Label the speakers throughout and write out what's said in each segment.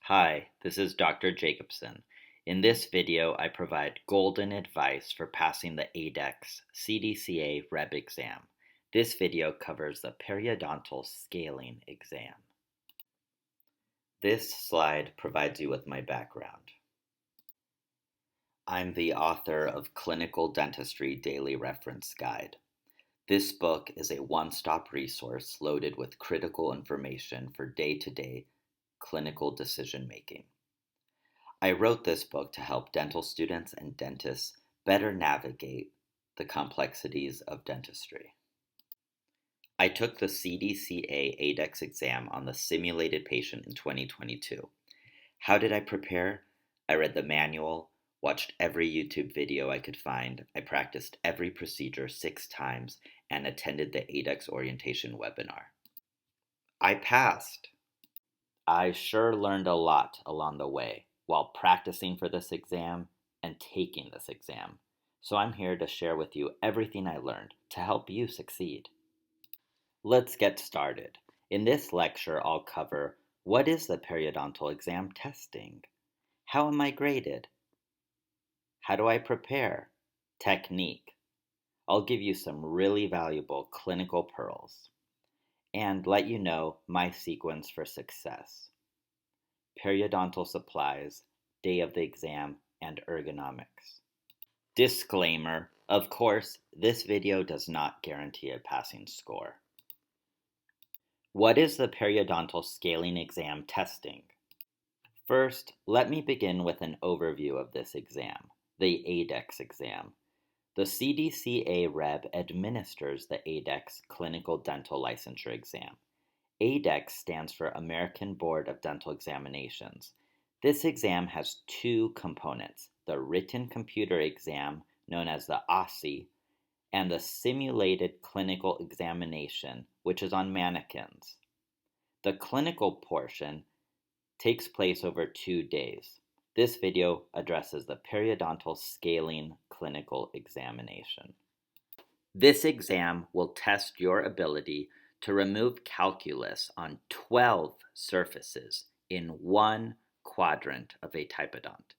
Speaker 1: Hi, this is Dr. Jacobson. In this video, I provide golden advice for passing the Adex CDCA REB exam. This video covers the periodontal scaling exam. This slide provides you with my background. I'm the author of Clinical Dentistry Daily Reference Guide. This book is a one-stop resource loaded with critical information for day-to-day clinical decision making. I wrote this book to help dental students and dentists better navigate the complexities of dentistry. I took the CDCA Adex exam on the simulated patient in 2022. How did I prepare? I read the manual, watched every YouTube video I could find, I practiced every procedure 6 times, and attended the Adex orientation webinar. I passed. I sure learned a lot along the way while practicing for this exam and taking this exam. So I'm here to share with you everything I learned to help you succeed. Let's get started. In this lecture, I'll cover what is the periodontal exam testing? How am I graded? How do I prepare? Technique. I'll give you some really valuable clinical pearls and let you know my sequence for success. Periodontal supplies, day of the exam, and ergonomics. Disclaimer, of course, this video does not guarantee a passing score. What is the periodontal scaling exam testing? First, let me begin with an overview of this exam, the Adex exam. The CDCA REB administers the Adex Clinical Dental Licensure Exam. Adex stands for American Board of Dental Examinations. This exam has 2 components, the written computer exam, known as the OSCE, and the simulated clinical examination, which is on mannequins. The clinical portion takes place over 2 days. This video addresses the periodontal scaling clinical examination. This exam will test your ability to remove calculus on 12 surfaces in 1 quadrant of a typodont.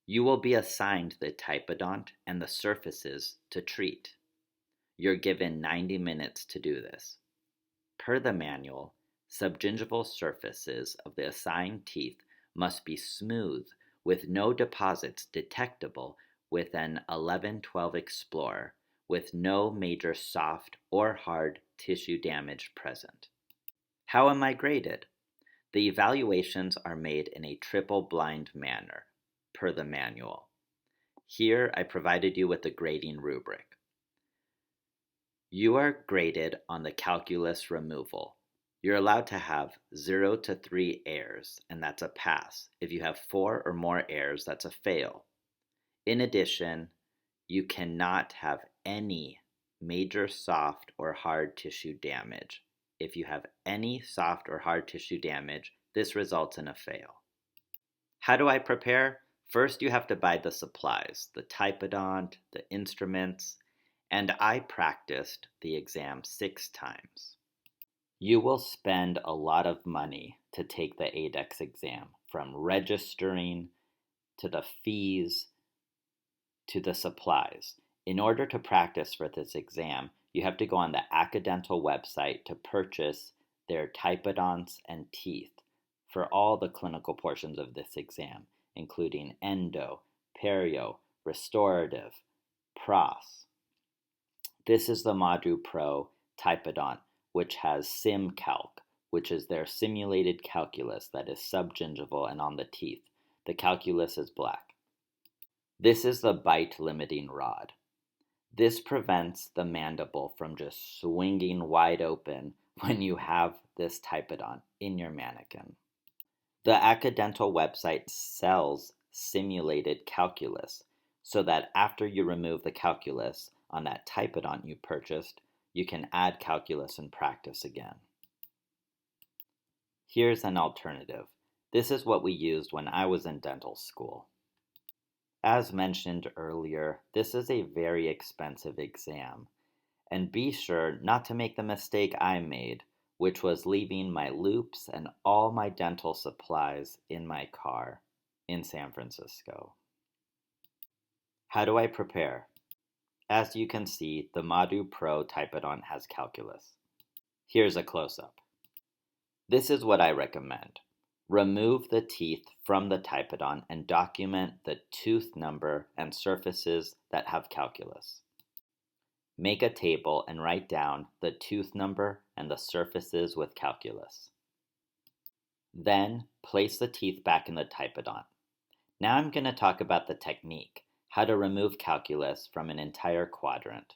Speaker 1: You will be assigned the typodont and the surfaces to treat. You're given 90 minutes to do this. Per the manual, subgingival surfaces of the assigned teeth must be smooth with no deposits detectable with an 1112 Explorer with no major soft or hard tissue damage present. How am I graded? The evaluations are made in a triple-blind manner, per the manual. Here I provided you with the grading rubric. You are graded on the calculus removal. You're allowed to have 0 to 3 errors, and that's a pass. If you have 4 or more errors, that's a fail. In addition, you cannot have any major soft or hard tissue damage. If you have any soft or hard tissue damage, this results in a fail. How do I prepare? First, you have to buy the supplies, the typodont, the instruments, and I practiced the exam 6 times. You will spend a lot of money to take the Adex exam, from registering to the fees to the supplies. In order to practice for this exam, you have to go on the Accidental website to purchase their typodonts and teeth for all the clinical portions of this exam, including endo, perio, restorative, pros. This is the Modu Pro typodont, which has SimCalc, which is their simulated calculus that is subgingival and on the teeth. The calculus is black. This is the bite limiting rod. This prevents the mandible from just swinging wide open when you have this typodont in your mannequin. The Accidental website sells simulated calculus so that after you remove the calculus on that typodont you purchased, you can add calculus and practice again. Here's an alternative. This is what we used when I was in dental school. As mentioned earlier, this is a very expensive exam, and be sure not to make the mistake I made which was leaving my loupes and all my dental supplies in my car in San Francisco. How do I prepare? As you can see, the Madu Pro Typodont has calculus. Here's a close-up. This is what I recommend. Remove the teeth from the Typodont and document the tooth number and surfaces that have calculus. Make a table and write down the tooth number and the surfaces with calculus. Then place the teeth back in the Typodont. Now I'm going to talk about the technique, how to remove calculus from an entire quadrant.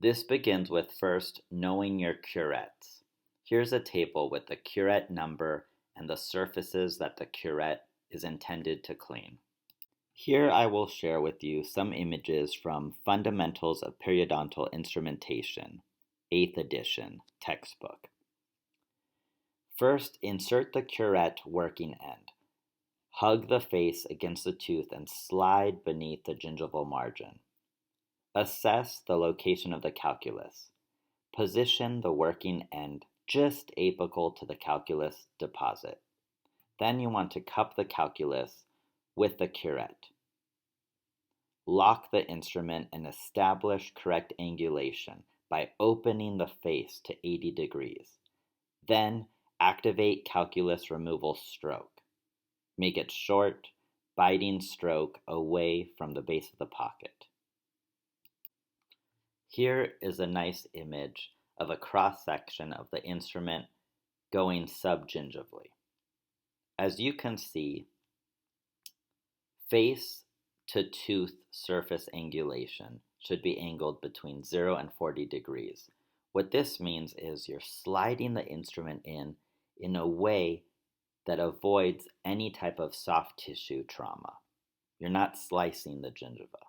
Speaker 1: This begins with first knowing your curettes. Here's a table with the curette number and the surfaces that the curette is intended to clean. Here I will share with you some images from Fundamentals of Periodontal Instrumentation, 8th edition textbook. First, insert the curette working end. Hug the face against the tooth and slide beneath the gingival margin. Assess the location of the calculus. Position the working end just apical to the calculus deposit. Then you want to cup the calculus with the curette. Lock the instrument and establish correct angulation by opening the face to 80 degrees. Then activate calculus removal stroke. Make it short, biting stroke away from the base of the pocket. Here is a nice image of a cross-section of the instrument going subgingivally. As you can see, face to tooth surface angulation should be angled between 0 and 40 degrees. What this means is you're sliding the instrument in a way that avoids any type of soft tissue trauma. You're not slicing the gingiva.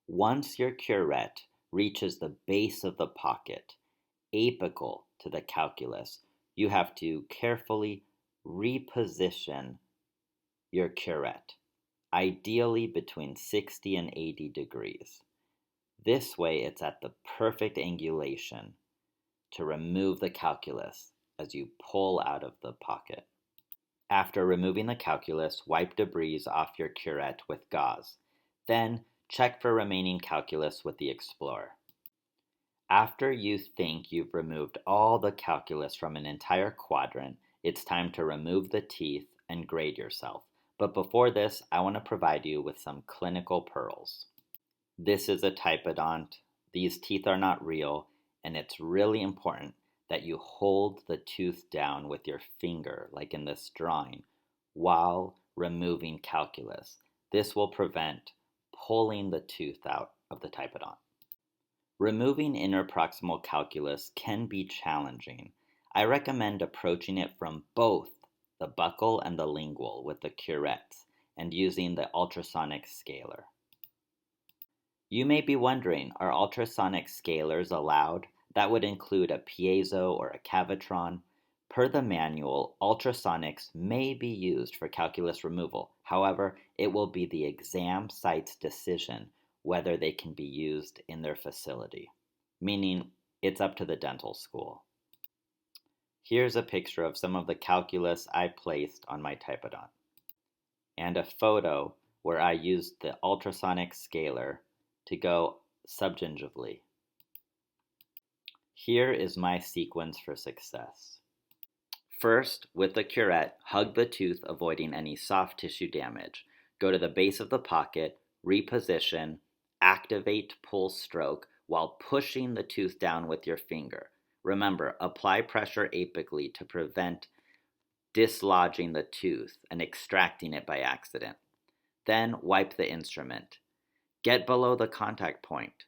Speaker 1: Once your curette reaches the base of the pocket, apical to the calculus, you have to carefully reposition your curette, ideally between 60 and 80 degrees. This way it's at the perfect angulation to remove the calculus as you pull out of the pocket. After removing the calculus, wipe debris off your curette with gauze. Then check for remaining calculus with the Explorer. After you think you've removed all the calculus from an entire quadrant, it's time to remove the teeth and grade yourself. But before this, I want to provide you with some clinical pearls. This is a Typodont. These teeth are not real, and it's really important that you hold the tooth down with your finger, like in this drawing, while removing calculus. This will prevent pulling the tooth out of the Typodont. Removing interproximal calculus can be challenging. I recommend approaching it from both the buccal and the lingual with the curettes and using the ultrasonic scaler. You may be wondering, are ultrasonic scalers allowed? That would include a piezo or a cavitron. Per the manual, ultrasonics may be used for calculus removal. However, it will be the exam site's decision whether they can be used in their facility, meaning it's up to the dental school. Here's a picture of some of the calculus I placed on my Typodont, and a photo where I used the ultrasonic scaler to go subgingivally. Here is my sequence for success. First, with the curette, hug the tooth, avoiding any soft tissue damage. Go to the base of the pocket, reposition, activate pull stroke while pushing the tooth down with your finger. Remember, apply pressure apically to prevent dislodging the tooth and extracting it by accident. Then wipe the instrument. Get below the contact point.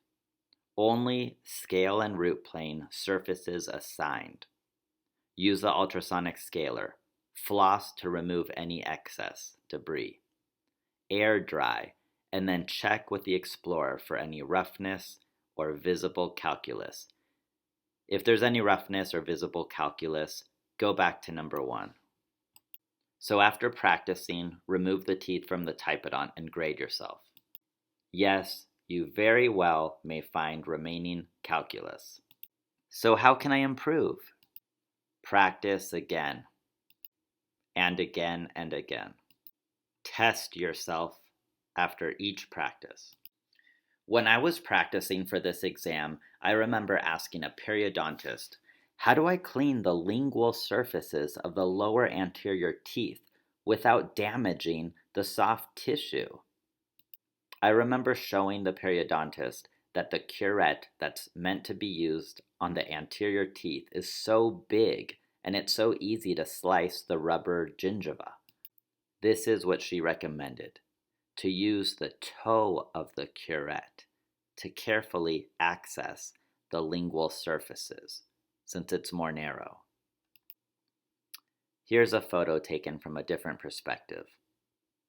Speaker 1: Only scale and root plane surfaces assigned. Use the ultrasonic scaler. Floss to remove any excess debris. Air dry, and then check with the Explorer for any roughness or visible calculus. If there's any roughness or visible calculus, go back to number 1. So after practicing, remove the teeth from the Typodont and grade yourself. Yes, you very well may find remaining calculus. So how can I improve? Practice again, and again and again. Test yourself after each practice. When I was practicing for this exam, I remember asking a periodontist, how do I clean the lingual surfaces of the lower anterior teeth without damaging the soft tissue? I remember showing the periodontist that the curette that's meant to be used on the anterior teeth is so big and it's so easy to slice the rubber gingiva. This is what she recommended, to use the toe of the curette to carefully access the lingual surfaces, since it's more narrow. Here's a photo taken from a different perspective,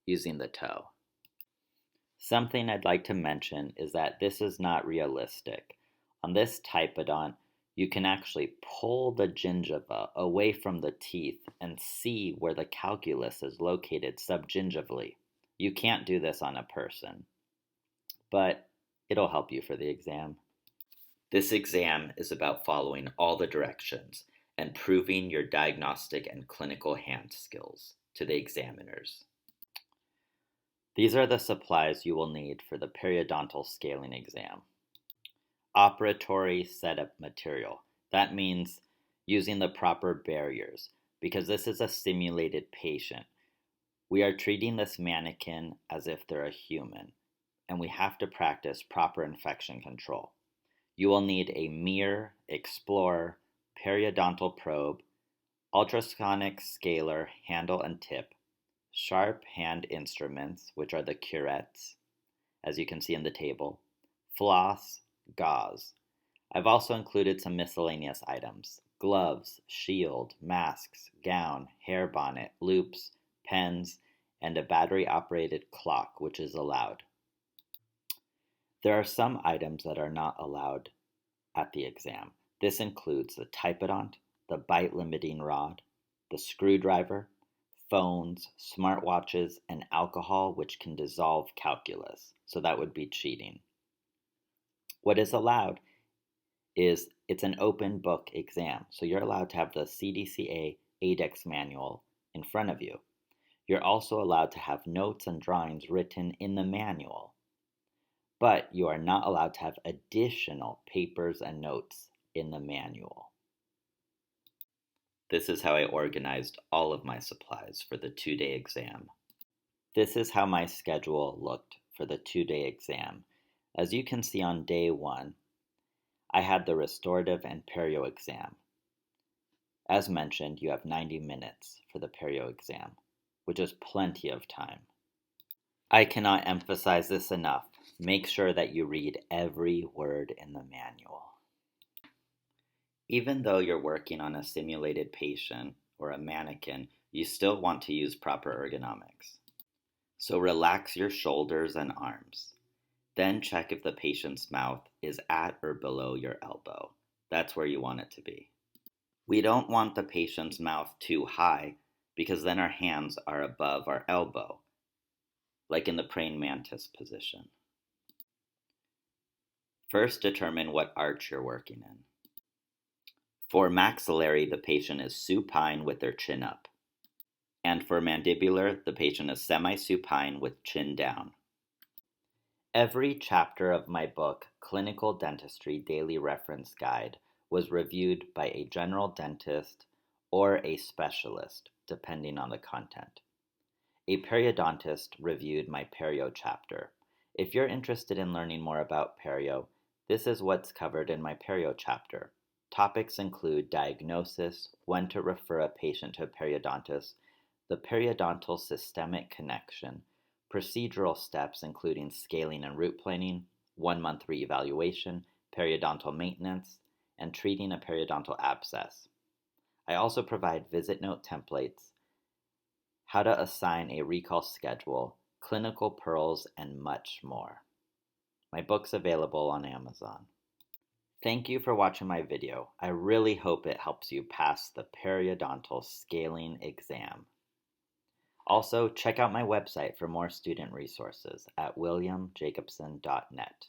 Speaker 1: using the toe. Something I'd like to mention is that this is not realistic. On this typodont, you can actually pull the gingiva away from the teeth and see where the calculus is located subgingivally. You can't do this on a person, but it'll help you for the exam. This exam is about following all the directions and proving your diagnostic and clinical hand skills to the examiners. These are the supplies you will need for the periodontal scaling exam. Operatory setup material. That means using the proper barriers, because this is a simulated patient. We are treating this mannequin as if they're a human, and we have to practice proper infection control. You will need a mirror, explorer, periodontal probe, ultrasonic scaler handle and tip, sharp hand instruments, which are the curettes, as you can see in the table, floss, gauze. I've also included some miscellaneous items: gloves, shield, masks, gown, hair bonnet, loops, pens, and a battery-operated clock, which is allowed. There are some items that are not allowed at the exam. This includes the typodont, the bite limiting rod, the screwdriver, phones, smartwatches, and alcohol, which can dissolve calculus. So that would be cheating. What is allowed is it's an open book exam. So you're allowed to have the CDCA Adex manual in front of you. You're also allowed to have notes and drawings written in the manual. But you are not allowed to have additional papers and notes in the manual. This is how I organized all of my supplies for the 2-day exam. This is how my schedule looked for the 2-day exam. As you can see, on day 1, I had the restorative and perio exam. As mentioned, you have 90 minutes for the perio exam, which is plenty of time. I cannot emphasize this enough. Make sure that you read every word in the manual. Even though you're working on a simulated patient or a mannequin, you still want to use proper ergonomics. So relax your shoulders and arms. Then check if the patient's mouth is at or below your elbow. That's where you want it to be. We don't want the patient's mouth too high, because then our hands are above our elbow, like in the praying mantis position. First, determine what arch you're working in. For maxillary, the patient is supine with their chin up. And for mandibular, the patient is semi-supine with chin down. Every chapter of my book, Clinical Dentistry Daily Reference Guide, was reviewed by a general dentist or a specialist, depending on the content. A periodontist reviewed my perio chapter. If you're interested in learning more about perio, this is what's covered in my perio chapter. Topics include diagnosis, when to refer a patient to a periodontist, the periodontal systemic connection, procedural steps including scaling and root planing, 1-month reevaluation, periodontal maintenance, and treating a periodontal abscess. I also provide visit note templates, how to assign a recall schedule, clinical pearls, and much more. My book's available on Amazon. Thank you for watching my video. I really hope it helps you pass the periodontal scaling exam. Also, check out my website for more student resources at williamjacobson.net.